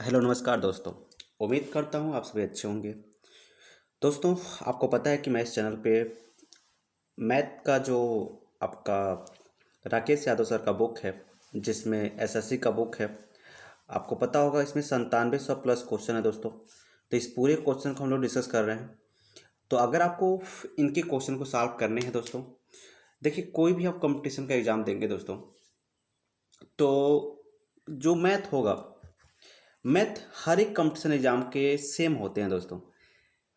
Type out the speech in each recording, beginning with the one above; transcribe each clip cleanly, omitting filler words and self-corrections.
Hello नमस्कार दोस्तों। उम्मीद करता हूँ आप सभी अच्छे होंगे। दोस्तों, आपको पता है कि मैं इस चैनल पे मैथ का जो आपका राकेश यादव सर का बुक है, जिसमें एसएससी का बुक है, आपको पता होगा इसमें 9700 प्लस क्वेश्चन है दोस्तों। तो इस पूरे क्वेश्चन को हम लोग डिस्कस कर रहे हैं। तो अगर आपको इनके क्वेश्चन को सॉल्व करने हैं दोस्तों, देखिए कोई भी आप कंपटीशन का एग्ज़ाम देंगे दोस्तों, तो जो मैथ होगा, मैथ हर एक कंपटीशन एग्ज़ाम के सेम होते हैं दोस्तों।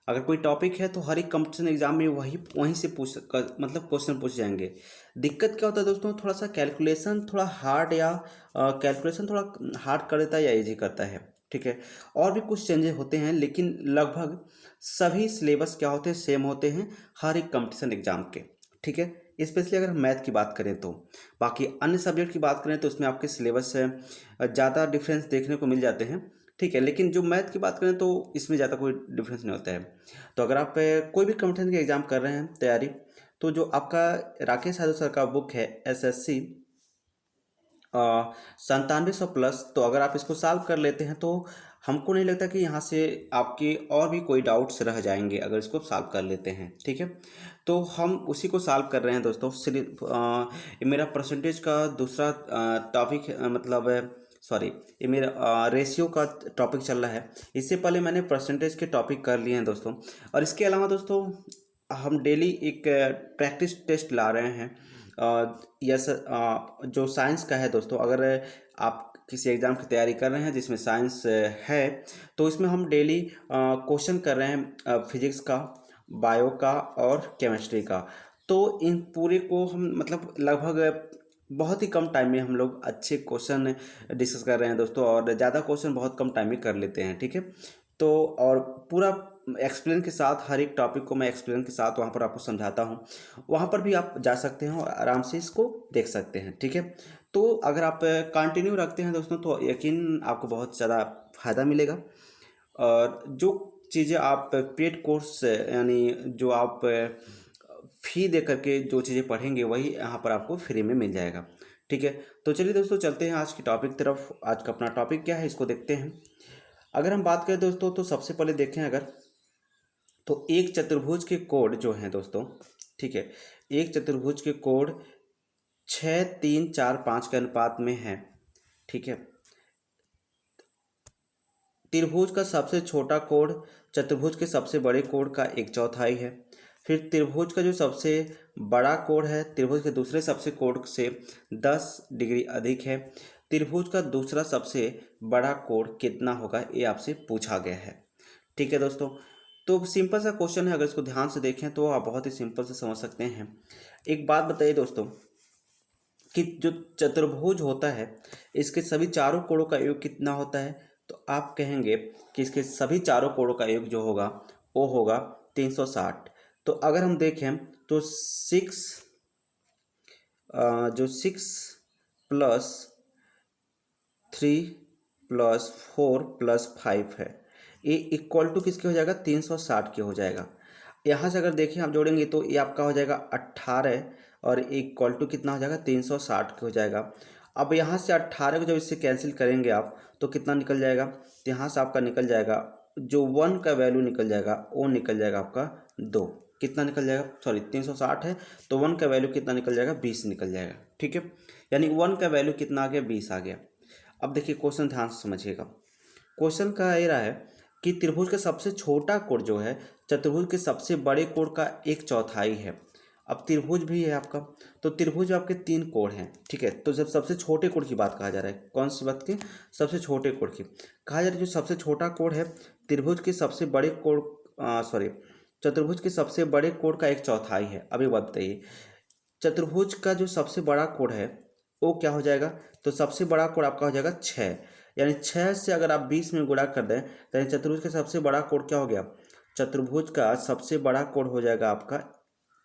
अगर कोई टॉपिक है तो हर एक कंपटीशन एग्जाम में वही वहीं से मतलब क्वेश्चन पूछ जाएंगे। दिक्कत क्या होता है दोस्तों, थोड़ा सा कैलकुलेशन थोड़ा हार्ड या कैलकुलेशन थोड़ा हार्ड कर देता है या इजी करता है। ठीक है, और भी कुछ चेंजेस होते हैं, लेकिन लगभग सभी सिलेबस क्या होते हैं, सेम होते हैं हर एक कंपटीशन एग्जाम के। ठीक है, स्पेशली अगर हम मैथ की बात करें तो। बाकी अन्य सब्जेक्ट की बात करें तो उसमें आपके सिलेबस से ज़्यादा डिफरेंस देखने को मिल जाते हैं। ठीक है, लेकिन जो मैथ की बात करें तो इसमें ज़्यादा कोई डिफरेंस नहीं होता है। तो अगर आप कोई भी कंपटीशन के एग्ज़ाम कर रहे हैं तैयारी, तो जो आपका राकेश यादव सर का बुक है एसएससी 9700 प्लस, तो अगर आप इसको सॉल्व कर लेते हैं तो हमको नहीं लगता कि यहाँ से आपके और भी कोई डाउट्स रह जाएंगे अगर इसको सॉल्व कर लेते हैं। ठीक है, तो हम उसी को सॉल्व कर रहे हैं दोस्तों। सिर्फ ये मेरा परसेंटेज का दूसरा टॉपिक मतलब सॉरी, ये मेरा रेशियो का टॉपिक चल रहा है। इससे पहले मैंने परसेंटेज के टॉपिक कर लिए हैं दोस्तों। और इसके अलावा दोस्तों हम डेली एक प्रैक्टिस टेस्ट ला रहे हैं। यस, जो साइंस का है दोस्तों, अगर आप किसी एग्ज़ाम की तैयारी कर रहे हैं जिसमें साइंस है, तो इसमें हम डेली क्वेश्चन कर रहे हैं फिजिक्स का, बायो का और केमिस्ट्री का। तो इन पूरे को हम मतलब लगभग बहुत ही कम टाइम में हम लोग अच्छे क्वेश्चन डिस्कस कर रहे हैं दोस्तों, और ज़्यादा क्वेश्चन बहुत कम टाइम में कर लेते हैं। ठीक है, तो और पूरा एक्सप्लेन के साथ हर एक टॉपिक को मैं एक्सप्लेन के साथ वहाँ पर आपको समझाता हूँ। वहाँ पर भी आप जा सकते हैं और आराम से इसको देख सकते हैं। ठीक है, तो अगर आप कंटिन्यू रखते हैं दोस्तों तो यकीन आपको बहुत ज़्यादा फ़ायदा मिलेगा। और जो चीज़ें आप पेड कोर्स यानी जो आप फ़ी दे करके जो चीज़ें पढ़ेंगे वही यहाँ पर आपको फ्री में मिल जाएगा। ठीक है, तो चलिए दोस्तों चलते हैं आज की टॉपिक तरफ। आज का अपना टॉपिक क्या है इसको देखते हैं। अगर हम बात करें दोस्तों तो सबसे पहले देखें अगर, तो एक चतुर्भुज के कोण जो हैं दोस्तों, ठीक है, एक चतुर्भुज के कोण 6, 3, 4, 5 के अनुपात में है। ठीक है, त्रिभुज का सबसे छोटा कोण चतुर्भुज के सबसे बड़े कोण का एक चौथाई है। फिर त्रिभुज का जो सबसे बड़ा कोण है त्रिभुज के दूसरे सबसे कोण से 10 डिग्री अधिक है। त्रिभुज का दूसरा सबसे बड़ा कोण कितना होगा, ये आपसे पूछा गया है। ठीक है दोस्तों, तो सिंपल सा क्वेश्चन है, अगर इसको ध्यान से देखें तो आप बहुत ही सिंपल से समझ सकते हैं। एक बात बताइए दोस्तों कि जो चतुर्भुज होता है इसके सभी चारों कोणों का योग कितना होता है, तो आप कहेंगे कि इसके सभी चारों कोणों का योग जो होगा वो होगा 360। तो अगर हम देखें तो जो 6 + 3 + 4 + 5 है, ये इक्वल टू किसके हो जाएगा, 360 के हो जाएगा। यहाँ से अगर देखें आप जोड़ेंगे तो ये आपका हो जाएगा 18, और इक्वल टू कितना हो जाएगा, 360 के हो जाएगा। अब यहाँ से 18 को जब इससे कैंसिल करेंगे आप तो कितना निकल जाएगा, तो यहाँ से आपका निकल जाएगा जो 1 का वैल्यू निकल जाएगा वो निकल जाएगा आपका 2। कितना निकल जाएगा, सॉरी 360 है तो 1 का वैल्यू कितना निकल जाएगा, 20 निकल जाएगा। ठीक है, यानी 1 का वैल्यू कितना आ गया, 20 आ गया। अब देखिए क्वेश्चन ध्यान से समझिएगा। क्वेश्चन का ये रहा है कि त्रिभुज का सबसे छोटा कोण जो है चतुर्भुज के सबसे बड़े कोण का एक चौथाई है। अब त्रिभुज भी है आपका, तो त्रिभुज आपके 3 कोण हैं। ठीक है, तो जब सबसे छोटे कोण की बात कहा जा रहा है, कौन सी बात की, सबसे छोटे कोण की कहा जा रहा है। जो सबसे छोटा कोण है त्रिभुज के सबसे बड़े कोण सॉरी चतुर्भुज के सबसे बड़े कोण का एक चौथाई है। अभी बात बताइए, चतुर्भुज का जो सबसे बड़ा कोण है वो क्या हो जाएगा, तो सबसे बड़ा कोण आपका हो जाएगा 6। यानी 6 से अगर आप 20 में गुणा कर दें तो यानी चतुर्भुज का सबसे बड़ा कोण क्या हो गया, चतुर्भुज का सबसे बड़ा कोण हो जाएगा आपका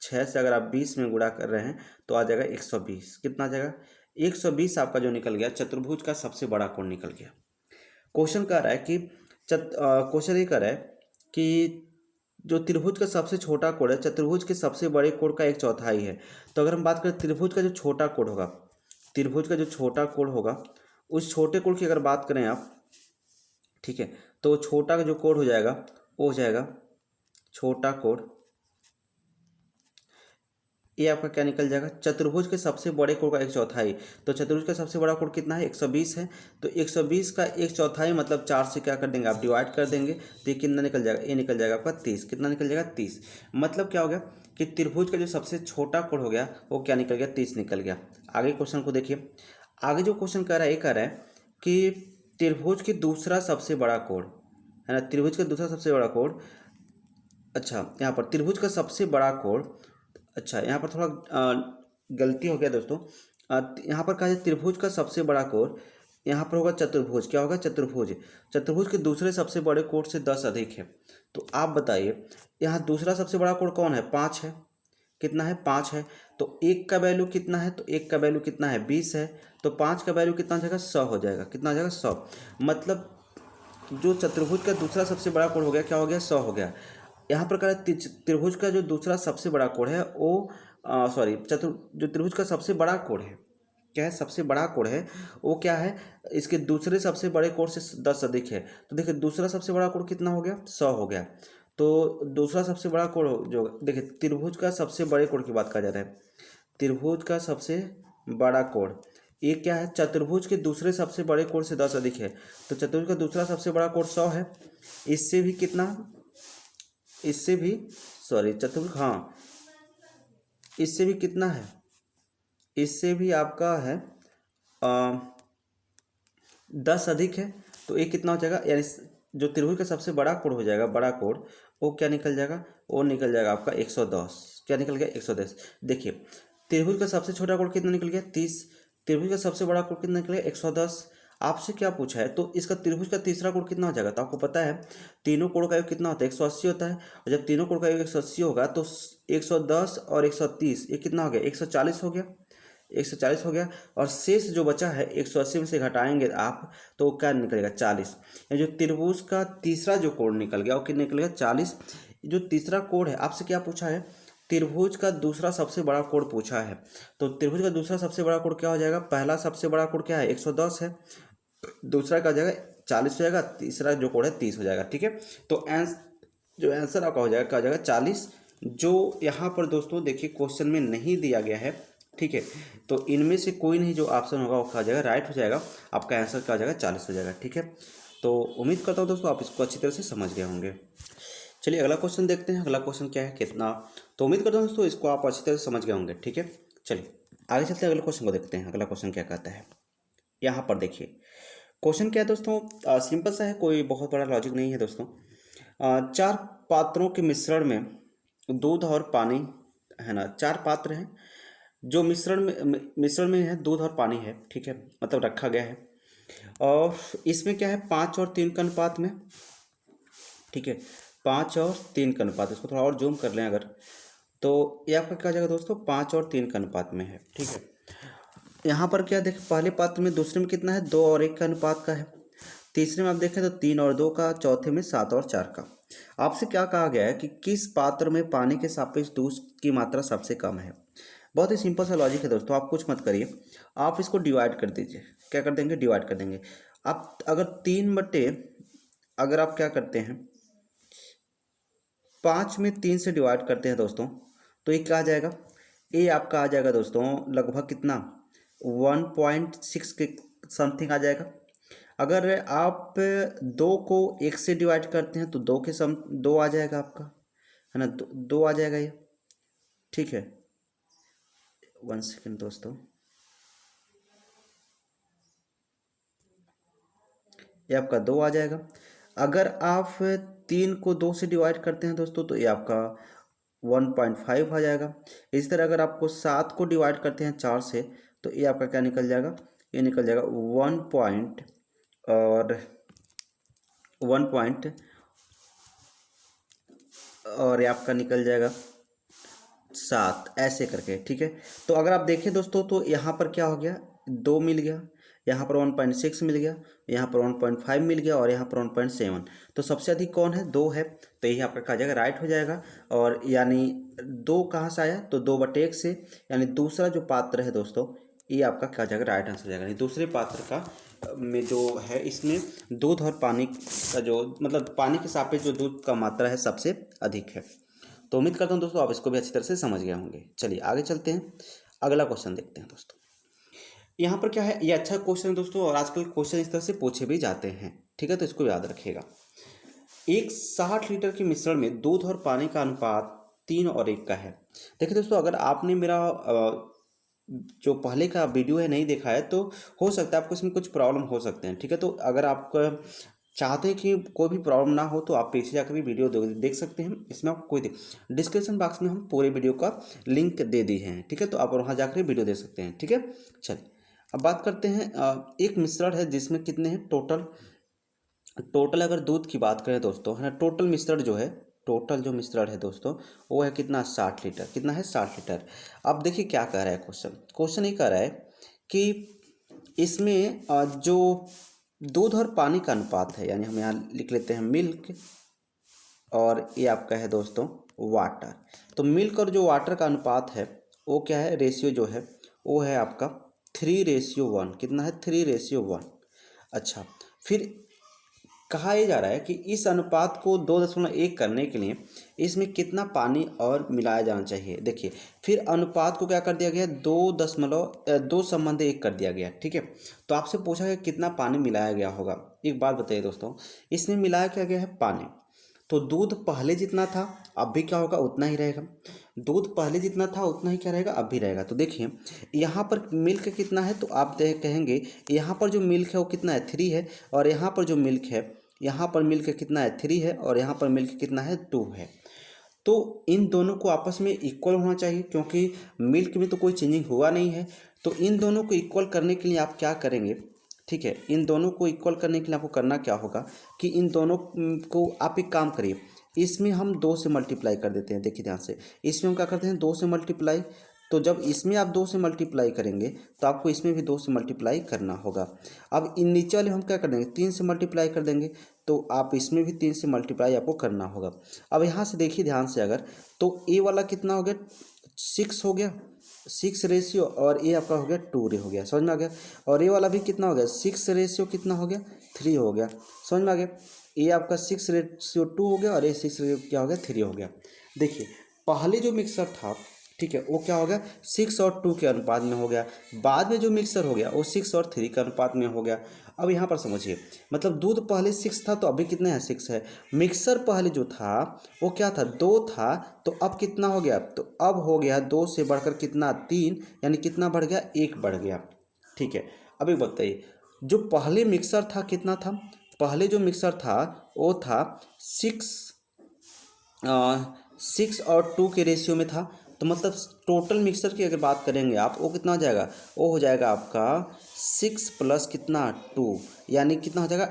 6 से अगर आप 20 में गुणा कर रहे हैं तो आ जाएगा 120। कितना आ जाएगा, 120 आपका जो निकल गया, चतुर्भुज का सबसे बड़ा कोण निकल गया। क्वेश्चन कह रहा है कि क्वेश्चन ये कह रहा है कि जो त्रिभुज का सबसे छोटा कोण है चतुर्भुज के सबसे बड़े कोण का एक चौथाई है। तो अगर हम बात करें त्रिभुज का जो छोटा कोण होगा, त्रिभुज का जो छोटा कोण होगा उस छोटे कोण की अगर बात करें आप, ठीक है। तो छोटा का जो कोण हो जाएगा वो हो जाएगा छोटा कोण, ये आपका क्या निकल जाएगा, चतुर्भुज के सबसे बड़े कोण का 1/4। तो चतुर्भुज का सबसे बड़ा कोण कितना है, 120 है। तो 120 का 1/4 मतलब 4 से क्या कर देंगे आप, डिवाइड कर देंगे। तो ये कितना निकल जाएगा, ये निकल जाएगा आपका 30। कितना निकल जाएगा, 30। मतलब क्या हो गया कि त्रिभुज का जो सबसे छोटा कोण हो गया वो क्या निकल गया, 30 निकल गया। आगे क्वेश्चन को देखिए। आगे जो क्वेश्चन कह रहा है, ये कह रहा है कि त्रिभुज की दूसरा सबसे बड़ा कोण है ना, त्रिभुज का दूसरा सबसे बड़ा कोण। अच्छा, यहाँ पर त्रिभुज का सबसे बड़ा कोण, अच्छा यहाँ पर थोड़ा गलती हो गया दोस्तों। यहाँ पर कहा जाए त्रिभुज का सबसे बड़ा कोण, यहाँ पर होगा चतुर्भुज। क्या होगा, चतुर्भुज। चतुर्भुज के दूसरे सबसे बड़े कोण से 10 अधिक है। तो आप बताइए यहाँ दूसरा सबसे बड़ा कोण कौन है, 5 है। कितना है, 5 है। तो 1 का वैल्यू कितना है, तो 1 का वैल्यू कितना है, 20 है। तो 5 का वैल्यू कितना हो जाएगा, 100 हो जाएगा। कितना हो जाएगा, 100। मतलब जो चतुर्भुज का दूसरा सबसे बड़ा कोण हो गया, क्या हो गया, 100 हो गया। यहाँ पर कह रहा है त्रिभुज का जो दूसरा सबसे बड़ा कोण है वो सॉरी जो त्रिभुज का सबसे बड़ा कोण है, क्या है, सबसे बड़ा कोण है वो क्या है, इसके दूसरे सबसे बड़े कोण से 10 अधिक है। तो देखिए दूसरा सबसे बड़ा कोण कितना हो गया, 100 हो गया। तो दूसरा सबसे बड़ा कोण जो देखिए त्रिभुज का सबसे बड़े कोण की बात कहा जा रहा है, त्रिभुज का सबसे बड़ा कोण ये क्या है, चतुर्भुज के दूसरे सबसे बड़े कोण से 10 अधिक है। तो चतुर्भुज का दूसरा सबसे बड़ा कोण 100 है। इससे भी कितना, इससे भी सॉरी चतुर्भुज, हाँ इससे भी कितना है, इससे भी आपका है 10 अधिक है। तो ये कितना हो जाएगा, यानी जो त्रिभुज का सबसे बड़ा कोण हो जाएगा, बड़ा कोण, वो क्या निकल जाएगा, वो निकल जाएगा आपका 110। क्या निकल गया, 110। देखिए त्रिभुज का सबसे छोटा कोण कितना निकल गया, 30। त्रिभुज का सबसे बड़ा कोण कितना निकल गया, 110। आपसे क्या पूछा है, तो इसका त्रिभुज का तीसरा कोण कितना हो जाएगा। तो आपको पता है तीनों कोण का योग कितना होता है, 180 होता है। और जब तीनों कोण का योग 180 होगा तो 110 और 130 ये कितना हो गया, 140 हो गया। 140 हो गया। और शेष जो बचा है 180 में से घटाएंगे आप तो क्या निकलेगा, 40। जो त्रिभुज का तीसरा जो कोण निकल गया वो कितना निकलेगा, 40। जो तीसरा कोण है आपसे क्या पूछा है, त्रिभुज का दूसरा सबसे बड़ा कोण पूछा है। तो त्रिभुज का दूसरा सबसे बड़ा कोण क्या हो जाएगा, पहला सबसे बड़ा कोण क्या है, 110 है। दूसरा क्या हो जाएगा, 40 हो जाएगा। तीसरा जो कोण है 30 हो जाएगा। ठीक है। तो जो आंसर आपका हो जाएगा क्या हो जाएगा, 40। जो यहाँ पर दोस्तों देखिए क्वेश्चन में नहीं दिया गया है, ठीक है, तो इनमें से कोई नहीं जो ऑप्शन होगा वो क्या हो जाएगा, राइट हो जाएगा। आपका आंसर क्या हो जाएगा, 40 हो जाएगा। ठीक है। तो उम्मीद करता हूँ दोस्तों आप इसको अच्छी तरह से समझ गए होंगे। चलिए अगला क्वेश्चन देखते हैं। अगला क्वेश्चन क्या है, कितना, तो उम्मीद करता हूँ दोस्तों इसको आप अच्छी तरह से समझ गए होंगे। ठीक है। चलिए आगे चलते हैं, अगले क्वेश्चन को देखते हैं। अगला क्वेश्चन क्या कहता है, यहाँ पर देखिए क्वेश्चन क्या है दोस्तों, सिंपल सा है, कोई बहुत बड़ा लॉजिक नहीं है दोस्तों। 4 पात्रों के मिश्रण में दूध और पानी है ना, 4 पात्र हैं जो मिश्रण में है, दूध और पानी है। ठीक है, मतलब रखा गया है। और इसमें क्या है, 5 और 3 का अनुपात में। ठीक है, 5 और 3 का अनुपात, इसको थोड़ा और जूम कर लें अगर, तो ये आपका क्या हो जाएगा दोस्तों, 5 और 3 का अनुपात में है। ठीक है। यहाँ पर क्या देखें, पहले पात्र में, दूसरे में कितना है, 2 और 1 का अनुपात का है। तीसरे में आप देखें तो 3 और 2 का, चौथे में 7 और 4 का। आपसे क्या कहा गया है कि किस पात्र में पानी के सापेक्ष दूध की मात्रा सबसे कम है। बहुत ही सिंपल सा लॉजिक है दोस्तों, आप कुछ मत करिए, आप इसको डिवाइड कर दीजिए। क्या कर देंगे, डिवाइड कर देंगे। आप अगर 3 बटे, अगर आप क्या करते हैं 5 में 3 से डिवाइड करते हैं दोस्तों, तो ये क्या आ जाएगा, ये आपका आ जाएगा दोस्तों लगभग कितना, 1.6 के समथिंग आ जाएगा। अगर आप 2 को 1 से डिवाइड करते हैं तो 2 आ जाएगा आपका, है ना, 2 आ जाएगा ये। ठीक है, 1 सेकेंड दोस्तों, ये आपका 2 आ जाएगा। अगर आप 3 को 2 से डिवाइड करते हैं दोस्तों तो ये आपका 1.5 आ जाएगा। इसी तरह अगर आपको 7 को डिवाइड करते हैं 4 से तो ये आपका क्या निकल जाएगा, ये निकल जाएगा 1 और ये आपका निकल जाएगा 7, ऐसे करके। ठीक है। तो अगर आप देखें दोस्तों तो यहाँ पर क्या हो गया, 2 मिल गया, यहाँ पर 1.6 मिल गया, यहाँ पर 1.5 मिल गया और यहाँ पर 1.7। तो सबसे अधिक कौन है, 2 है। तो यही आपका कहा जाएगा, राइट हो जाएगा। और यानी 2 कहाँ से आया, तो 2/1 से, यानी दूसरा जो पात्र है दोस्तों ये आपका क्या हो जाएगा, राइट आंसर हो जाएगा। यानी दूसरे पात्र का में जो है इसमें दूध और पानी का जो मतलब पानी के सापेक्ष जो दूध का मात्रा है सबसे अधिक है। तो उम्मीद करता हूँ दोस्तों आप इसको भी अच्छी तरह से समझ गए होंगे। चलिए आगे चलते हैं, अगला क्वेश्चन देखते हैं दोस्तों। यहाँ पर क्या है, ये अच्छा क्वेश्चन है दोस्तों, और आजकल क्वेश्चन इस तरह से पूछे भी जाते हैं, ठीक है, तो इसको याद रखिएगा। एक 60 लीटर के मिश्रण में दूध और पानी का अनुपात 3:1 का है। देखिए दोस्तों, अगर आपने मेरा जो पहले का वीडियो है नहीं देखा है तो हो सकता है आपको इसमें कुछ प्रॉब्लम हो सकते हैं, ठीक है। तो अगर आप चाहते हैं कि कोई भी प्रॉब्लम ना हो तो आप पीछे जाकर भी वीडियो देख सकते हैं। इसमें आपको कोई डिस्क्रिप्शन बॉक्स में हम पूरे वीडियो का लिंक दे दिए हैं, ठीक है, तो आप वहाँ जाकर वीडियो देख सकते हैं, ठीक है। चलिए अब बात करते हैं, एक मिश्रण है जिसमें कितने हैं टोटल अगर दूध की बात करें दोस्तों, है ना, टोटल जो मिश्रण है दोस्तों वो है कितना, 60 लीटर। कितना है, 60 लीटर। अब देखिए क्या कह रहा है क्वेश्चन ये कह रहा है कि इसमें जो दूध और पानी का अनुपात है, यानी हम यहाँ लिख लेते हैं मिल्क, और ये आपका है दोस्तों वाटर। तो मिल्क और जो वाटर का अनुपात है वो क्या है, रेशियो जो है वो है आपका 3:1। कितना है, 3:1। अच्छा, फिर कहा यह जा रहा है कि इस अनुपात को 2.1 करने के लिए इसमें कितना पानी और मिलाया जाना चाहिए। देखिए फिर अनुपात को क्या कर दिया गया, 2:1 कर दिया गया, ठीक है। तो आपसे पूछा गया कितना पानी मिलाया गया होगा। एक बात बताइए दोस्तों, इसमें मिलाया क्या गया है, पानी। तो दूध पहले जितना था अब भी क्या होगा, उतना ही रहेगा। दूध पहले जितना था उतना ही क्या रहेगा, अब भी रहेगा। तो देखिए यहाँ पर मिल्क कितना है, तो आप कहेंगे यहाँ पर जो मिल्क है वो कितना है, 3 है, और यहाँ पर जो मिल्क है, यहाँ पर मिल्क कितना है, 3 है, और यहाँ पर मिल्क कितना है, 2 है। तो इन दोनों को आपस में इक्वल होना चाहिए, क्योंकि मिल्क में तो कोई चेंजिंग हुआ नहीं है। तो इन दोनों को इक्वल करने के लिए आप क्या करेंगे, ठीक है, इन दोनों को इक्वल करने के लिए आपको करना क्या होगा कि इन दोनों को आप एक काम करिए, इसमें हम 2 से मल्टीप्लाई कर देते हैं। देखिए ध्यान से, इसमें हम क्या करते हैं, 2 से मल्टीप्लाई। तो जब इसमें आप 2 से मल्टीप्लाई करेंगे तो आपको इसमें भी 2 से मल्टीप्लाई करना होगा। अब इन नीचे वाले हम क्या कर देंगे, 3 से मल्टीप्लाई कर देंगे, तो आप इसमें भी 3 से मल्टीप्लाई आपको करना होगा। अब यहाँ से देखिए ध्यान से, अगर तो ए वाला कितना हो गया, 6 हो गया, 6 रेशियो, और ये आपका हो गया 2 हो गया, समझ में आ गया। और ये वाला भी कितना हो गया, 6 रेशियो कितना हो गया, 3 हो गया, समझ में आ गया। ये आपका 6:2 हो गया, और ये 6 क्या हो गया, 3 हो गया। देखिए पहले जो मिक्सर था, ठीक है, वो क्या हो गया, 6 और 2 के अनुपात में हो गया। बाद में जो मिक्सर हो गया वो 6 और 3 के अनुपात में हो गया। अब यहाँ पर समझिए, मतलब दूध पहले 6 था तो अभी कितने हैं, 6 है। मिक्सर पहले जो था वो क्या था, 2 था, तो अब कितना हो गया, तो अब हो गया 2 से बढ़कर कितना, 3, यानी कितना बढ़ गया, 1 बढ़ गया, ठीक है। अब एक बताइए, जो पहले मिक्सर था कितना था, पहले जो मिक्सर था वो था 6 और 2 के रेशियो में था। तो मतलब टोटल मिक्सर की अगर बात करेंगे आप, वो कितना हो जाएगा, वो हो जाएगा आपका 6 प्लस कितना, 2, यानी कितना हो जाएगा,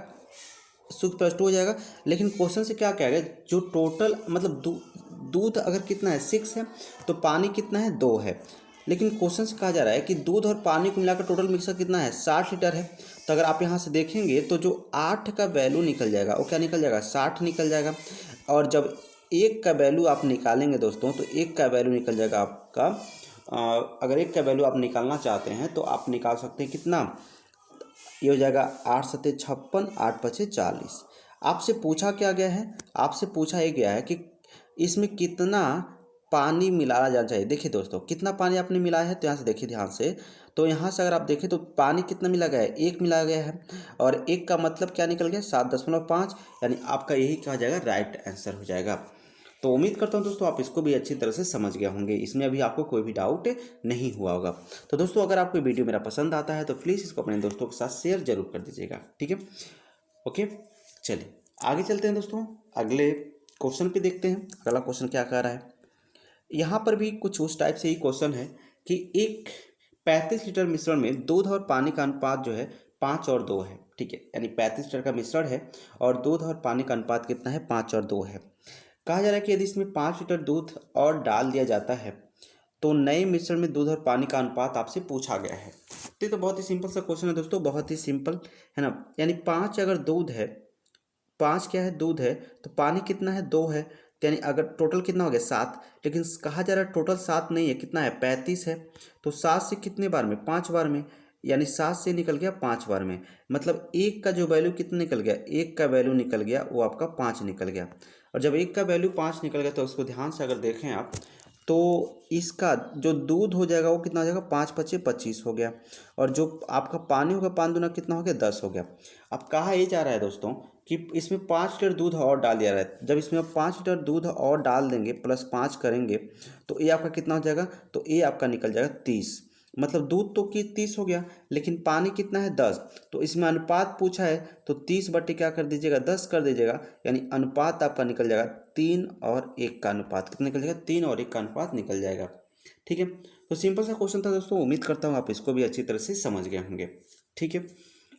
6 + 2 हो जाएगा। लेकिन क्वेश्चन से क्या कहेगा, जो टोटल मतलब दूध अगर कितना है, 6 है, तो पानी कितना है, 2 है। लेकिन क्वेश्चन से कहा जा रहा है कि दूध और पानी को मिलाकर टोटल मिक्सर कितना है, 60 लीटर है। तो अगर आप यहाँ से देखेंगे तो जो 8 का वैल्यू निकल जाएगा वो क्या निकल जाएगा, 60 निकल जाएगा। और जब 1 का वैल्यू आप निकालेंगे दोस्तों, तो 1 का वैल्यू निकल जाएगा आपका, अगर 1 का वैल्यू आप निकालना चाहते हैं तो आप निकाल सकते हैं कितना, ये हो जाएगा 8 × 7 = 56, 8 × 5 = 40। आपसे पूछा क्या गया है, आपसे पूछा ये गया है कि इसमें कितना पानी मिलाया जाना चाहिए। देखिए दोस्तों, कितना पानी आपने मिलाया है, तो यहाँ से देखिए ध्यान से, तो यहाँ से अगर आप देखें तो पानी कितना मिला गया है, 1 मिलाया गया है, और 1 का मतलब क्या निकल गया, 7.5, यानी आपका यही कहा जाएगा राइट आंसर हो जाएगा। तो उम्मीद करता हूँ दोस्तों आप इसको भी अच्छी तरह से समझ गए होंगे, इसमें अभी आपको कोई भी डाउट नहीं हुआ होगा। तो दोस्तों अगर आपको वीडियो मेरा पसंद आता है तो प्लीज़ इसको अपने दोस्तों के साथ शेयर जरूर कर दीजिएगा, ठीक है। ओके, चलिए आगे चलते हैं दोस्तों, अगले क्वेश्चन पे देखते हैं। अगला क्वेश्चन क्या कह रहा है, यहाँ पर भी कुछ उस टाइप से ही क्वेश्चन है कि एक 35 लीटर मिश्रण में दूध और पानी का अनुपात जो है 5 और 2 है, ठीक है, यानी 35 लीटर का मिश्रण है और दूध और पानी का अनुपात कितना है, 5 और 2 है। कहा जा रहा है कि यदि इसमें 5 लीटर दूध और डाल दिया जाता है तो नए मिश्रण में दूध और पानी का अनुपात आपसे पूछा गया है। तो ये तो बहुत ही सिंपल सा क्वेश्चन है दोस्तों, बहुत ही सिंपल है ना। यानी 5 अगर दूध है, 5 क्या है, दूध है, तो पानी कितना है, 2 है, तो यानी अगर टोटल कितना हो गया, 7। लेकिन कहा जा रहा है टोटल 7 नहीं है, कितना है, 35 है। तो 7 से कितने बार में, 5 बार में, यानी 7 से निकल गया 5 बार में, मतलब 1 का जो वैल्यू कितना निकल गया, 1 का वैल्यू निकल गया वो आपका 5 निकल गया। और जब 1 का वैल्यू 5 निकल गया तो उसको ध्यान से अगर देखें आप, तो इसका जो दूध हो जाएगा वो कितना हो जाएगा, 5 पचे 25 हो गया। और जो आपका पानी होगा, 5 दूना कितना हो गया, 10 हो गया। अब कहा ये जा रहा है दोस्तों कि इसमें 5 लीटर दूध और डाल दिया रहा है। जब इसमें आप 5 लीटर दूध और डाल देंगे, +5 करेंगे, तो ये आपका कितना हो जाएगा, तो ये आपका निकल जाएगा 30। मतलब दूध तो कि 30 हो गया, लेकिन पानी कितना है, 10। तो इसमें अनुपात पूछा है, तो 30 बटे क्या कर दीजिएगा, 10 कर दीजिएगा, यानी अनुपात आपका निकल जाएगा 3 और 1 का अनुपात। कितना निकल जाएगा, 3 और 1 का अनुपात निकल जाएगा। ठीक है, तो सिंपल सा क्वेश्चन था दोस्तों। उम्मीद करता हूँ आप इसको भी अच्छी तरह से समझ गए होंगे। ठीक है,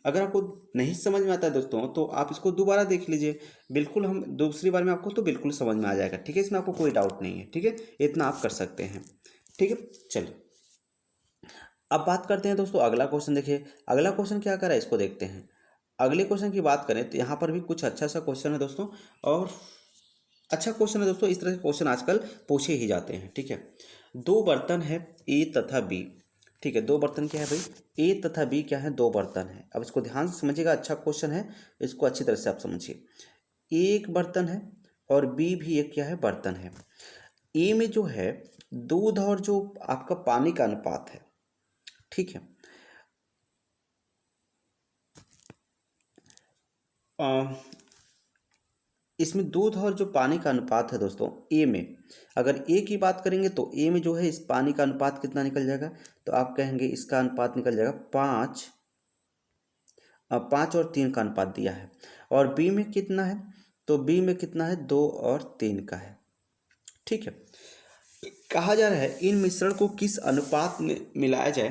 अगर आपको नहीं समझ में आता है दोस्तों, तो आप इसको दोबारा देख लीजिए। बिल्कुल, हम दूसरी बार में आपको तो बिल्कुल समझ में आ जाएगा। ठीक है, इसमें आपको कोई डाउट नहीं है। ठीक है, इतना आप कर सकते हैं। ठीक है, चलिए अब बात करते हैं दोस्तों अगला क्वेश्चन। देखिए अगला क्वेश्चन क्या कर रहा है, इसको देखते हैं। अगले क्वेश्चन की बात करें तो यहाँ पर भी कुछ अच्छा सा क्वेश्चन है दोस्तों, और अच्छा क्वेश्चन है दोस्तों। इस तरह के क्वेश्चन आजकल पूछे ही जाते हैं। ठीक है, 2 बर्तन है ए तथा बी। ठीक है, 2 बर्तन क्या है भाई, ए तथा बी क्या है, 2 बर्तन है। अब इसको ध्यान से समझिएगा, अच्छा क्वेश्चन है, इसको अच्छी तरह से आप समझिए। एक बर्तन है और बी भी एक क्या है, बर्तन है। ए में जो है दूध और जो आपका पानी का अनुपात है, ठीक है, अ, इसमें दूध और जो पानी का अनुपात है दोस्तों, ए में अगर ए की बात करेंगे तो ए में जो है इस पानी का अनुपात कितना निकल जाएगा, तो आप कहेंगे इसका अनुपात निकल जाएगा 5। 5 और 3 का अनुपात दिया है। और बी में कितना है, तो बी में कितना है, 2 और 3 का है। ठीक है, कहा जा रहा है इन मिश्रण को किस अनुपात में मिलाया जाए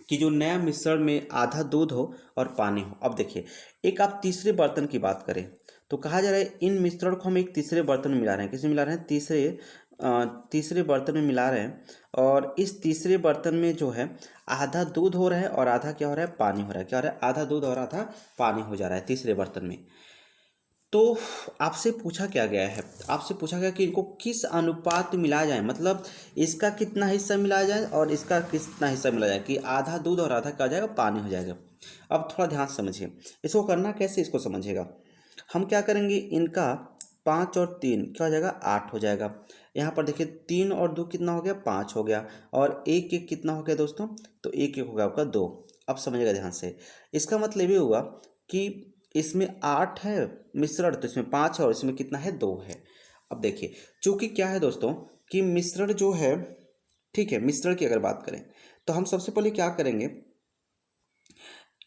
कि जो नया मिश्रण में आधा दूध हो और पानी हो। अब देखिए, एक आप तीसरे बर्तन की बात करें तो कहा जा रहा है इन मिश्रण को हम एक तीसरे बर्तन में मिला रहे हैं। किसमें मिला रहे हैं, तीसरे बर्तन में मिला रहे हैं। और इस तीसरे बर्तन में जो है आधा दूध हो रहा है और आधा क्या हो रहा है, पानी हो रहा है। क्या हो रहा है, आधा दूध और आधा पानी हो जा रहा है तीसरे बर्तन में। तो आपसे पूछा क्या गया है, आपसे पूछा गया कि इनको किस अनुपात में मिलाया जाए, मतलब इसका कितना हिस्सा मिलाया जाए और इसका कितना हिस्सा मिलाया जाए कि आधा दूध और आधा क्या हो जाएगा, पानी हो जाएगा। अब थोड़ा ध्यान से समझिए, इसको करना कैसे, इसको समझिएगा। हम क्या करेंगे, इनका 5 और 3 क्या हो जाएगा, 8 हो जाएगा। यहाँ पर देखिए 3 और 2 कितना हो गया, 5 हो गया। और एक एक कितना हो गया दोस्तों, तो एक एक हो गया आपका 2। अब समझिएगा ध्यान से, इसका मतलब ये हुआ कि इसमें 8 है मिश्रण, तो इसमें 5 है और इसमें कितना है, 2 है। अब देखिए, चूंकि क्या है दोस्तों कि मिश्रण जो है, ठीक है, मिश्रण की अगर बात करें तो हम सबसे पहले क्या करेंगे,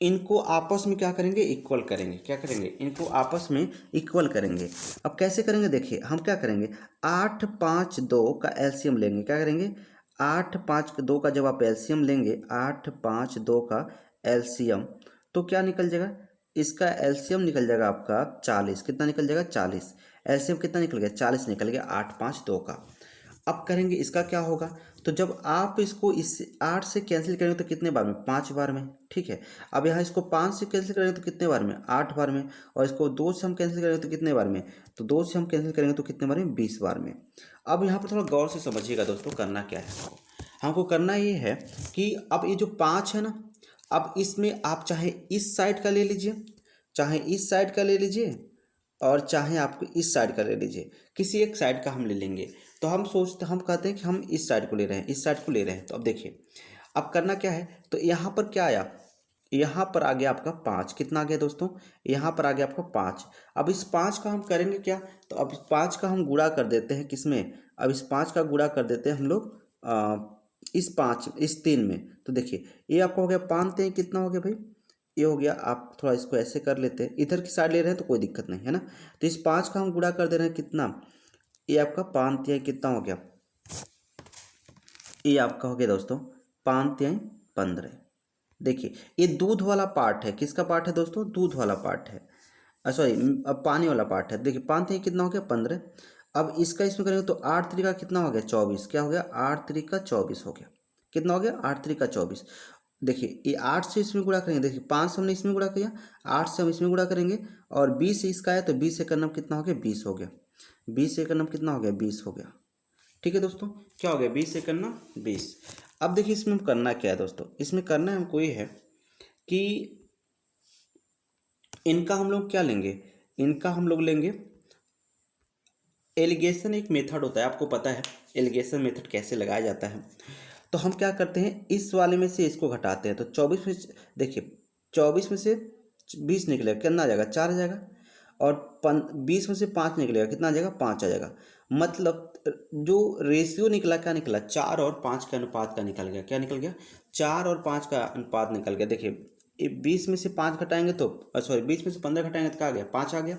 इनको आपस में क्या करेंगे, इक्वल करेंगे। क्या करेंगे, इनको आपस में इक्वल करेंगे। अब कैसे करेंगे, देखिए हम क्या करेंगे, 8 5 2 का एलसीएम लेंगे। क्या करेंगे, 8 5 2 का जब आप एलसीएम लेंगे, 8 5 2 का एलसीएम, तो क्या निकल जाएगा, इसका एलसीएम निकल जाएगा आपका 40। कितना निकल जाएगा, 40। एलसीएम कितना निकल गया, 40 निकल गया 8 5 2 का। अब करेंगे इसका क्या होगा, तो जब आप इसको इस 8 से कैंसिल करेंगे तो कितने बार में, 5 बार में। ठीक है, अब यहाँ इसको 5 से कैंसिल करेंगे तो कितने बार में, 8 बार में। और इसको 2 से हम कैंसिल करेंगे तो कितने बार में, तो 2 से हम कैंसिल करेंगे तो कितने बार में, 20 बार में। अब यहाँ पर थोड़ा गौर से समझिएगा दोस्तों, करना क्या है हमको करना ये है कि अब ये जो 5 है ना, अब इसमें आप चाहे इस साइड का ले लीजिए, चाहे इस साइड का ले लीजिए, और चाहे आपको इस साइड का ले लीजिए, किसी एक साइड का हम ले लेंगे। तो हम कहते हैं कि हम इस साइड को ले रहे हैं, इस साइड को ले रहे हैं। तो अब देखिए, अब करना क्या है, तो यहाँ पर क्या आया, यहाँ पर आ गया आपका 5। कितना आ गया दोस्तों, यहाँ पर आ गया आपका 5। अब इस 5 का हम करेंगे क्या, तो अब इस 5 का हम गुणा कर देते हैं किसमें, अब इस 5 का गुणा कर देते हैं हम लोग इस 3 में। तो देखिए ये आपका हो गया 5 3 कितना हो गया भाई, ये हो गया। आप थोड़ा इसको ऐसे कर लेते हैं, इधर की साइड ले रहे हैं तो कोई दिक्कत नहीं है ना। तो इस 5 का हम गुणा कर दे रहे हैं कितना, ये आपका 5 3 कितना हो गया, ये आपका हो गया दोस्तों 5 3 15। देखिए ये दूध वाला पार्ट है, किसका पार्ट है दोस्तों, दूध वाला पार्ट है, सॉरी अब पानी वाला पार्ट है। देखिए 5 3 कितना हो गया, 15। अब इसका इसमें करेंगे तो 8 3 का कितना हो गया, 24। क्या हो गया, 8 3 का 24 हो गया। कितना हो गया, 8 3 का 24। देखिए ये 8 से इसमें गुणा करेंगे, देखिए 5 से हमने इसमें गुणा किया, 8 से हम इसमें गुणा करेंगे, और 20 इसका है तो 20 से का नाम कितना हो गया, 20 हो गया। 20 से का नाम कितना हो गया, 20 हो गया। ठीक है दोस्तों, क्या हो गया, 20 से करना 20। अब देखिए इसमें हम करना क्या है दोस्तों, इसमें करना हमको ये है कि इनका हम लोग क्या लेंगे, इनका हम लोग लेंगे एलिगेशन। एक मेथड होता है, आपको पता है एलिगेशन मेथड कैसे लगाया जाता है। तो हम क्या करते हैं, इस वाले में से इसको घटाते हैं। तो 24 में देखिए 24 में से 20 निकलेगा, कितना आ जाएगा 4 आ जाएगा। और 20 में से 5 निकलेगा, कितना आ जाएगा 5 आ जाएगा। मतलब जो रेशियो निकला क्या निकला, 4 और 5 के अनुपात का निकल गया। क्या निकल गया, 4 और 5 का अनुपात निकल गया। देखिए 20 में से 5 घटाएंगे तो सॉरी 20 में से 15 घटाएंगे तो क्या आ गया 5 आ गया।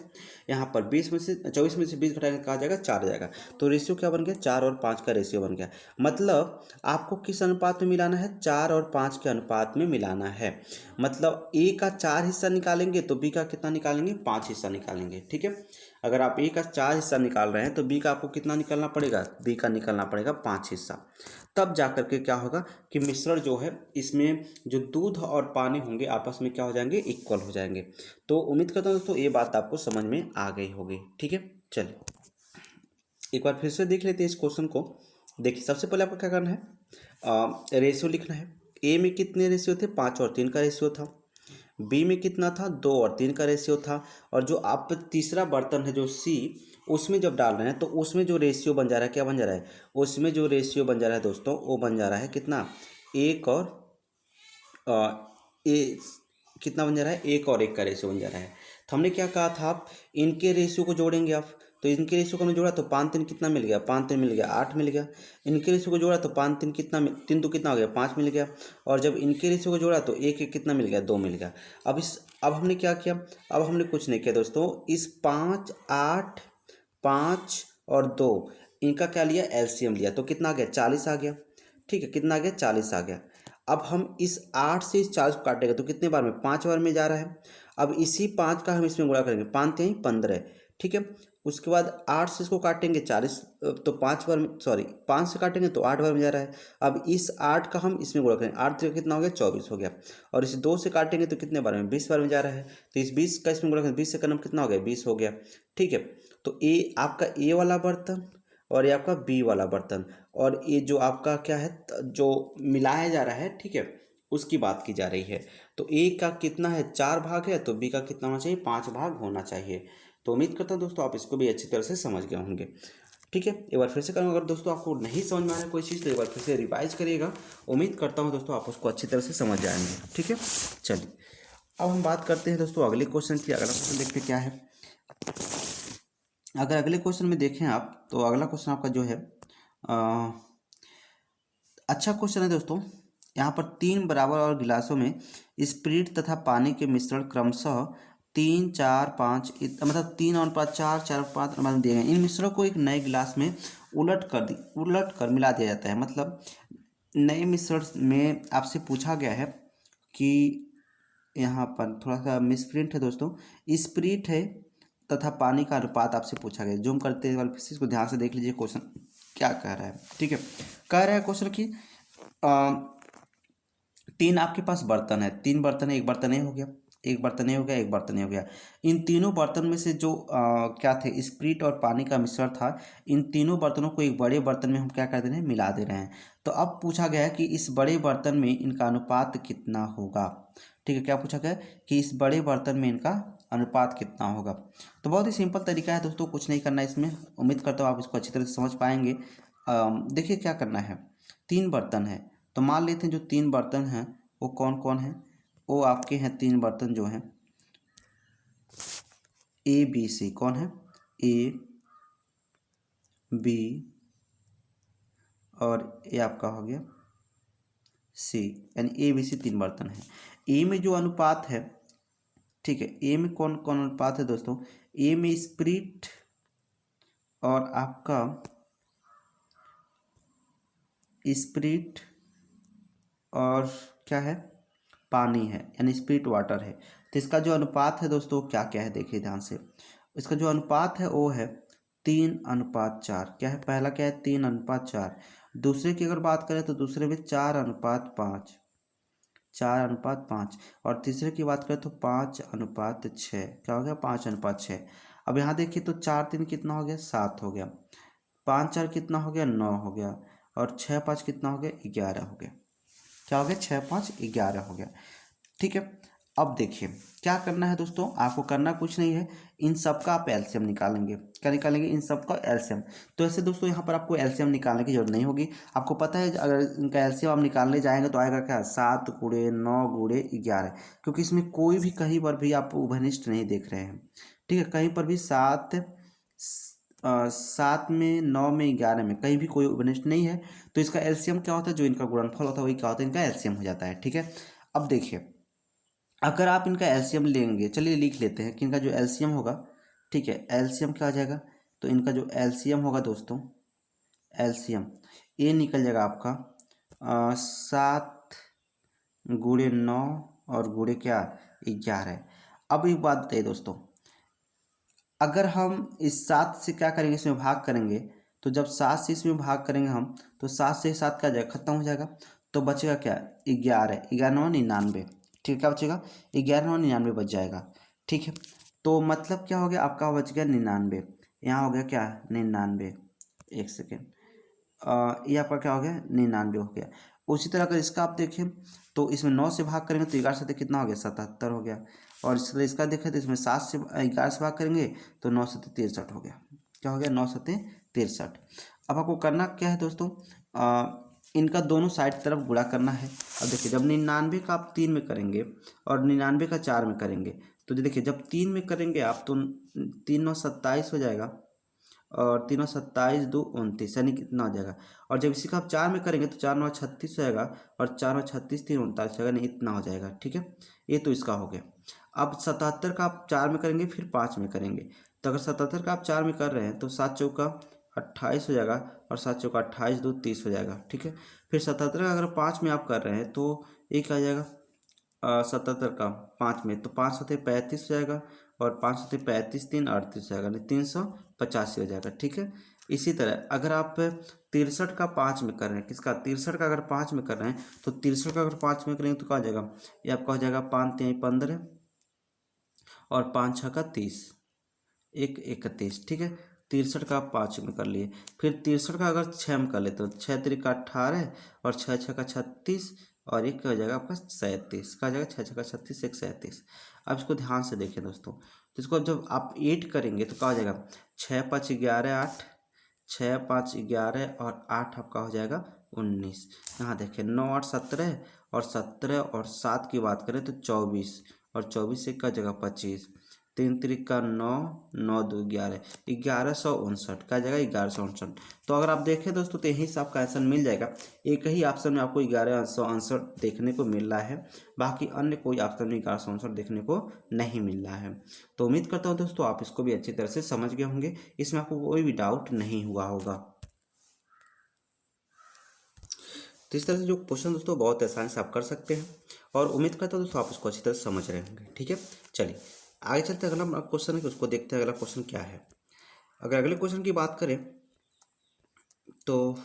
यहाँ पर 20 में से 24 में से 20 घटाएंगे तो क्या आ जाएगा 4 आ जाएगा। तो रेशियो क्या बन गया, 4 और 5 का रेशियो बन गया। मतलब आपको किस अनुपात में मिलाना है, 4 और 5 के अनुपात में मिलाना है। मतलब ए का 4 हिस्सा निकालेंगे तो बी का कितना निकालेंगे, 5 हिस्सा निकालेंगे। ठीक है, अगर आप ए का 4 हिस्सा निकाल रहे हैं तो बी का आपको कितना निकालना पड़ेगा, बी का निकालना पड़ेगा 5 हिस्सा। तब जा करके क्या होगा कि मिश्रण जो है इसमें जो दूध और पानी होंगे आपस में क्या हो जाएंगे, इक्वल हो जाएंगे। तो उम्मीद करता हूँ दोस्तों ये बात आपको समझ में आ गई होगी। ठीक है, चलिए एक बार फिर से देख लेते हैं इस क्वेश्चन को। देखिए सबसे पहले आपको क्या करना है, रेशियो लिखना है। ए में कितने रेशियो थे, 5 और 3 का रेशियो था। बी में कितना था, 2 और 3 का रेशियो था। और जो आप तीसरा बर्तन है जो सी, उसमें जब डाल रहे हैं तो उसमें जो रेशियो बन जा रहा है, क्या बन जा रहा है, उसमें जो रेशियो बन जा रहा है दोस्तों वो बन जा रहा है कितना, एक और ए कितना बन जा रहा है, एक और एक का रेशियो बन जा रहा है। तो हमने क्या कहा था, आप इनके रेशियो को जोड़ेंगे आप। तो इनके रेशियो को हमने जोड़ा तो 5 3 कितना मिल गया, 5 3 मिल गया 8 मिल गया। इनके रेशियो को जोड़ा तो 5 3 कितना 3 2 कितना हो गया 5 मिल गया। और जब इनके रेशियो को जोड़ा तो एक एक कितना मिल गया, 2 मिल गया। अब हमने क्या किया, अब हमने कुछ नहीं किया दोस्तों, इस 5 8 5 और 2 इनका क्या लिया, एलसीएम लिया। तो कितना आ गया 40 आ गया। ठीक है, कितना आ गया 40 आ गया। अब हम इस 8 से इस 40 को काटेंगे तो कितने बार में, 5 बार में जा रहा है। अब इसी 5 का हम इसमें गुणा करेंगे, 5 3 15। ठीक है, उसके बाद 8 से इसको काटेंगे 40, तो 5 बार में सॉरी 5 से काटेंगे तो 8 बार में जा रहा है। अब इस 8 का हम इसमें गुणा करेंगे, 8 3 कितना हो गया 24 हो गया। और इस 2 से काटेंगे तो कितने बार में, 20 बार में जा रहा है। तो इस 20 का इसमें गुणा करेंगे, 20 से करना कितना हो गया 20 हो गया। ठीक है, तो ए आपका ए वाला बर्तन और ये आपका बी वाला बर्तन, और ये जो आपका क्या है जो मिलाया जा रहा है, ठीक है, उसकी बात की जा रही है। तो ए का कितना है 4 भाग है, तो बी का कितना होना चाहिए 5 भाग होना चाहिए। तो उम्मीद करता हूँ दोस्तों आप इसको भी अच्छी तरह से समझ गए होंगे। ठीक है, एक बार फिर से करूँगा, अगर दोस्तों आपको नहीं समझ में आ रहा है कोई चीज़ तो एक बार फिर से रिवाइज करिएगा। उम्मीद करता हूँ दोस्तों आप उसको अच्छी तरह से समझ जाएंगे। ठीक है, चलिए अब हम बात करते हैं दोस्तों अगले क्वेश्चन की। अगला क्वेश्चन देखते क्या है। अगर अगले क्वेश्चन में देखें आप तो अगला क्वेश्चन आपका जो है अच्छा क्वेश्चन है दोस्तों। यहाँ पर 3 बराबर और गिलासों में स्प्रिट तथा पानी के मिश्रण क्रमशः 3 4 5 मतलब 3:4 4:5 मतलब दिए गए। इन मिश्रणों को एक नए गिलास में उलट कर मिला दिया जाता है। मतलब नए मिश्रण में आपसे पूछा गया है कि यहाँ पर थोड़ा सा मिसप्रिंट है दोस्तों, स्प्रिट है तथा पानी का अनुपात आपसे पूछा गया। जूम करते हैं वाले इसको ध्यान से देख लीजिए क्वेश्चन क्या कह रहा है। ठीक है, कह रहा है क्वेश्चन की 3 आपके पास बर्तन है, 3 बर्तन है, एक बर्तन ए हो गया, एक बर्तन ए हो गया, एक बर्तन ए हो गया। इन तीनों बर्तन में से जो क्या थे स्प्रिट और पानी का मिश्रण था, इन तीनों बर्तनों को एक बड़े बर्तन में हम क्या कर दे रहे हैं, मिला दे रहे हैं। तो अब पूछा गया है कि इस बड़े बर्तन में इनका अनुपात कितना होगा। ठीक है, क्या पूछा गया कि इस बड़े बर्तन में इनका अनुपात कितना होगा। तो बहुत ही सिंपल तरीका है दोस्तों, कुछ नहीं करना है इसमें। उम्मीद करता हूँ आप इसको अच्छी तरह से समझ पाएंगे। देखिए क्या करना है, 3 बर्तन है तो मान लेते हैं जो 3 बर्तन हैं वो कौन कौन है, वो आपके हैं 3 बर्तन जो हैं ए बी सी। कौन है, ए बी और ये आपका हो गया सी, यानी ए बी सी 3 बर्तन है। ए में जो अनुपात है, ठीक है, ए में कौन कौन अनुपात है दोस्तों, ए में स्प्रिट और आपका स्प्रिट और क्या है पानी है, यानी स्प्रिट वाटर है। तो इसका जो अनुपात है दोस्तों क्या क्या है देखिए ध्यान से। इसका जो अनुपात है वो है 3:4। क्या है, पहला क्या है 3:4। दूसरे की अगर बात करें तो दूसरे में 4:5, 4:5। और तीसरे की बात करें तो 5:6। क्या हो गया 5:6। अब यहाँ देखिए तो 4 3 कितना हो गया 7 हो गया, 5 4 कितना हो गया 9 हो गया, और 6 5 कितना हो गया, 11 हो गया। क्या हो गया, 6 5 11 हो गया। ठीक है, अब देखिए क्या करना है दोस्तों, आपको करना कुछ नहीं है, इन सब का आप एलसीएम निकालेंगे। क्या निकालेंगे, इन सब का एलसीएम। तो ऐसे दोस्तों यहाँ पर आपको एलसीएम निकालने की जरूरत नहीं होगी। आपको पता है अगर इनका एलसीएम आप निकालने जाएंगे तो आएगा क्या, 7 गुणे 9 गुणे 11, क्योंकि इसमें कोई भी कहीं पर भी आप उभयनिष्ठ नहीं देख रहे हैं। ठीक है, कहीं पर भी 7 में 9 में 11 में कहीं भी कोई उभयनिष्ठ नहीं है। तो इसका एलसीएम क्या होता है, जो इनका गुणनफल होता है वही क्या होता है, इनका एलसीएम हो जाता है। ठीक है, अब देखिए अगर आप इनका एलसीएम लेंगे, चलिए लिख लेते हैं कि इनका जो एलसीएम होगा, ठीक है, एलसीएम क्या आ जाएगा, तो इनका जो एलसीएम होगा दोस्तों, एलसीएम ये निकल जाएगा आपका 7 गुणे 9 और गुणे क्या, 11। अब एक बात बताइए दोस्तों, अगर हम इस 7 से क्या करेंगे, इसमें भाग करेंगे, तो जब 7 से इसमें भाग करेंगे हम, तो 7 से 7 क्या जाएगा, खत्म हो जाएगा। तो बचेगा क्या, 11, 11 9 99। ठीक है, क्या बचेगा, 11 9 99 बच जाएगा। ठीक है, तो मतलब क्या हो गया, आपका बच गया 99। यहाँ हो गया क्या, 99। एक सेकेंड, ये आपका क्या हो गया, 99 हो गया। उसी तरह अगर इसका आप देखें तो इसमें 9 से भाग करेंगे तो 11 से कितना हो गया, 77 हो गया। और इस तरह इसका देखें तो इसमें 7 से 11 से भाग करेंगे तो 9 7 63 हो गया। क्या हो गया, 9 7 63। अब आपको करना क्या है दोस्तों, इनका दोनों साइड तरफ गुणा करना है। अब देखिए जब 99 का आप 3 में करेंगे और 99 का 4 में करेंगे, तो देखिए जब 3 में करेंगे आप तो 3 9 27 हो जाएगा, और 3 और 27 2 29, यानी कितना हो जाएगा। और जब इसी का आप 4 में करेंगे तो 4 9 36 हो जाएगा, और 4 और 36 3 39 हो जाएगा, नहीं इतना हो जाएगा। ठीक है, ये तो इसका हो गया। अब 77 का आप 4 में करेंगे फिर 5 में करेंगे, तो अगर 77 का आप 4 में कर रहे हैं तो 7 चौका 28 हो जाएगा, और 7 चौका 28 2 30 हो जाएगा। ठीक है, फिर 77 का अगर 5 में आप कर रहे हैं तो एक आ जाएगा 77 का 5 में, तो 5 सतह 35 हो जाएगा, और 5 सतह 35 3 38 हो जाएगा, नहीं 385 हो जाएगा। ठीक है, इसी तरह अगर आप 63 का 5 में कर रहे हैं, किसका 63 का अगर 5 में कर रहे हैं, तो 63 का अगर 5 में करेंगे तो क्या हो जाएगा, ये आपका हो जाएगा 5 3 15, और 5 6 का 30, 1 31। ठीक है, 63 का आप 5 में कर लिए, फिर 63 का अगर 6 में कर ले तो 6 3 का 18, और 6 6 का 36, और एक हो जाएगा आपका 37। का जाएगा 6 6 का 36 1 37। अब इसको ध्यान से देखें दोस्तों, तो इसको जब आप 8 करेंगे तो क्या हो जाएगा, 6 5 11 8, 6 5 11 और 8 आपका हो जाएगा 19। यहाँ देखें 9 8 17, और 17 और 7 की बात करें तो 24, और 24 एक का जगह 25, 3 3 का 9 9 2 11, 1159 का जगह 1159। तो अगर आप देखें दोस्तों तो यहीं से आपका आंसर मिल जाएगा। एक ही ऑप्शन में आपको 1159 देखने को मिल रहा है, बाकी अन्य कोई ऑप्शन में 1159 देखने को नहीं मिल रहा है। तो उम्मीद करता हूँ दोस्तों आप इसको भी अच्छी तरह से समझ गए होंगे, इसमें आपको कोई भी डाउट नहीं हुआ होगा। तो इस तरह से जो क्वेश्चन दोस्तों बहुत आसानी से आप कर सकते हैं, और उम्मीद करता हूँ दोस्तों आप इसको अच्छी तरह से समझ रहे होंगे। ठीक है, चलिए आगे चलते हैं, अगला क्वेश्चन है कि उसको देखते हैं अगला क्वेश्चन क्या है। अगर अगले क्वेश्चन की बात करें तो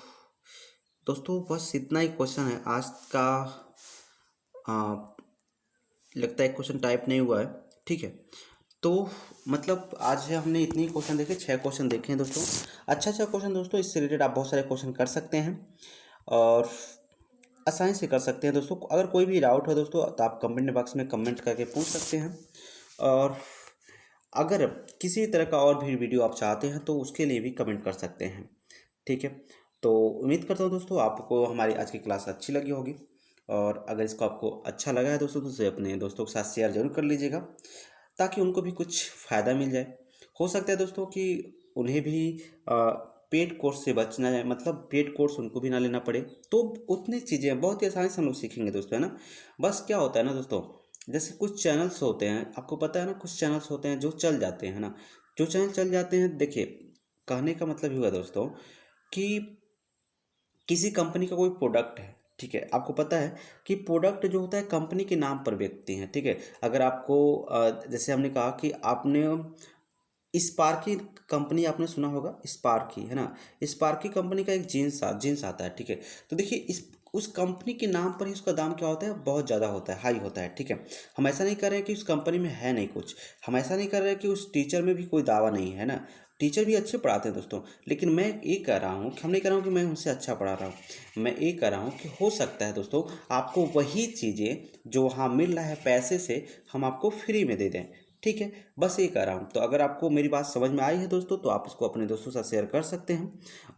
दोस्तों बस इतना ही क्वेश्चन है आज का। लगता है क्वेश्चन टाइप नहीं हुआ है। ठीक है, तो मतलब आज हमने इतने क्वेश्चन देखे, 6 क्वेश्चन देखे हैं दोस्तों। अच्छा क्वेश्चन दोस्तों, इससे रिलेटेड आप बहुत सारे क्वेश्चन कर सकते हैं और आसानी से कर सकते हैं दोस्तों। अगर कोई भी डाउट हो दोस्तों तो आप कमेंट बॉक्स में कमेंट करके पूछ सकते हैं, और अगर किसी तरह का और भी वीडियो आप चाहते हैं तो उसके लिए भी कमेंट कर सकते हैं। ठीक है, तो उम्मीद करता हूँ दोस्तों आपको हमारी आज की क्लास अच्छी लगी होगी, और अगर इसको आपको अच्छा लगा है दोस्तों तो उसे अपने दोस्तों के साथ शेयर जरूर कर लीजिएगा, ताकि उनको भी कुछ फ़ायदा मिल जाए। हो सकता है दोस्तों कि उन्हें भी पेड कोर्स से बचना है, मतलब पेड कोर्स उनको भी ना लेना पड़े, तो उतनी चीज़ें बहुत ही आसानी से हम लोग सीखेंगे दोस्तों, है ना। बस क्या होता है ना दोस्तों, जैसे कुछ चैनल्स होते हैं, आपको पता है ना, कुछ चैनल्स होते हैं जो चल जाते हैं, है ना। जो चैनल चल जाते हैं, देखिए कहने का मतलब ही हुआ दोस्तों कि किसी कंपनी का कोई प्रोडक्ट है, ठीक है, आपको पता है कि प्रोडक्ट जो होता है कंपनी के नाम पर बेचते हैं। ठीक है, अगर आपको जैसे हमने कहा कि आपने स्पार्की कंपनी आपने सुना होगा, स्पार्की, है ना। स्पार्की कंपनी का एक जीन्स आता है। ठीक है, तो देखिए इस उस कंपनी के नाम पर ही उसका दाम क्या होता है, बहुत ज़्यादा होता है, हाई होता है। ठीक है, हम ऐसा नहीं कर रहे हैं कि उस कंपनी में है नहीं कुछ, हम ऐसा नहीं कर रहे हैं कि उस टीचर में भी कोई दावा नहीं है ना, टीचर भी अच्छे पढ़ाते हैं दोस्तों। लेकिन मैं ये कह रहा हूँ कि हम नहीं कह रहा हूँ कि मैं उनसे अच्छा पढ़ा रहा हूँ, मैं ये कह रहा हूँ कि हो सकता है दोस्तों आपको वही चीज़ें जो वहाँ मिल रहा है पैसे से, हम आपको फ्री में दे दें। ठीक है, बस ये कह रहा हूँ। तो अगर आपको मेरी बात समझ में आई है दोस्तों, तो आप इसको अपने दोस्तों के साथ शेयर कर सकते हैं,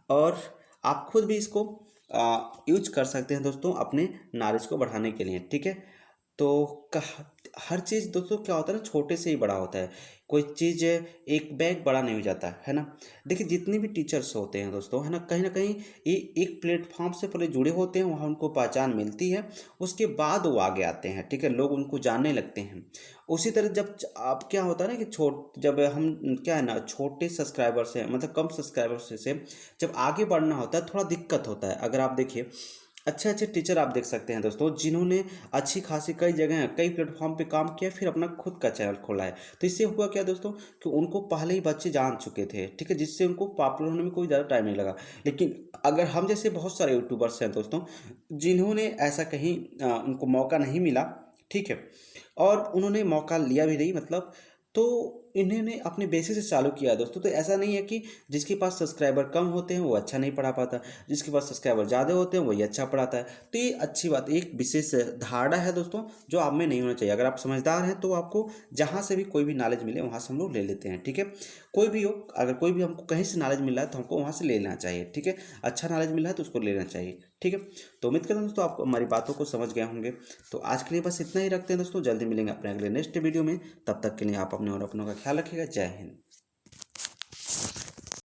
और आप खुद भी इसको यूज कर सकते हैं दोस्तों अपने नॉलेज को बढ़ाने के लिए। ठीक है, तो हर चीज़ दोस्तों क्या होता है ना, छोटे से ही बड़ा होता है। कोई चीज़ एक बैग बड़ा नहीं हो जाता है ना। देखिए जितने भी टीचर्स होते हैं दोस्तों, है ना कहीं ये एक प्लेटफॉर्म से पहले जुड़े होते हैं, वहाँ उनको पहचान मिलती है, उसके बाद वो आगे आते हैं। ठीक है, लोग उनको जानने लगते हैं। उसी तरह जब आप क्या होता है ना कि जब हम क्या है ना, छोटे सब्सक्राइबर से मतलब कम सब्सक्राइबर से जब आगे बढ़ना होता है, थोड़ा दिक्कत होता है। अगर आप देखिए अच्छे अच्छे टीचर आप देख सकते हैं दोस्तों, जिन्होंने अच्छी खासी कई जगह कई प्लेटफॉर्म पे काम किया, फिर अपना खुद का चैनल खोला है। तो इससे हुआ क्या दोस्तों कि उनको पहले ही बच्चे जान चुके थे। ठीक है, जिससे उनको पॉपुलर होने में कोई ज़्यादा टाइम नहीं लगा। लेकिन अगर हम जैसे बहुत सारे यूट्यूबर्स हैं दोस्तों, जिन्होंने ऐसा कहीं उनको मौका नहीं मिला, ठीक है, और उन्होंने मौका लिया भी नहीं मतलब, तो इन्होंने अपने बेसिस से चालू किया है दोस्तों। तो ऐसा नहीं है कि जिसके पास सब्सक्राइबर कम होते हैं वो अच्छा नहीं पढ़ा पाता, जिसके पास सब्सक्राइबर ज़्यादा होते हैं वही अच्छा पढ़ाता है। तो ये अच्छी बात, एक विशेष धारणा है दोस्तों जो आप में नहीं होना चाहिए। अगर आप समझदार हैं तो आपको जहाँ से भी कोई भी नॉलेज मिले वहाँ से हम लोग ले लेते हैं। ठीक है, कोई भी हो, अगर कोई भी हमको कहीं से नॉलेज मिल रहा है तो हमको वहाँ से ले लेना चाहिए। ठीक है, अच्छा नॉलेज मिल रहा है तो उसको लेना चाहिए। ठीक है, तो उम्मीद करता हूँ दोस्तों आप हमारी बातों को समझ गए होंगे। तो आज के लिए बस इतना ही रखते हैं दोस्तों, जल्दी मिलेंगे अपने अगले नेक्स्ट वीडियो में। तब तक के लिए आप अपने और अपनों का ख्याल रखिएगा। जय हिंद।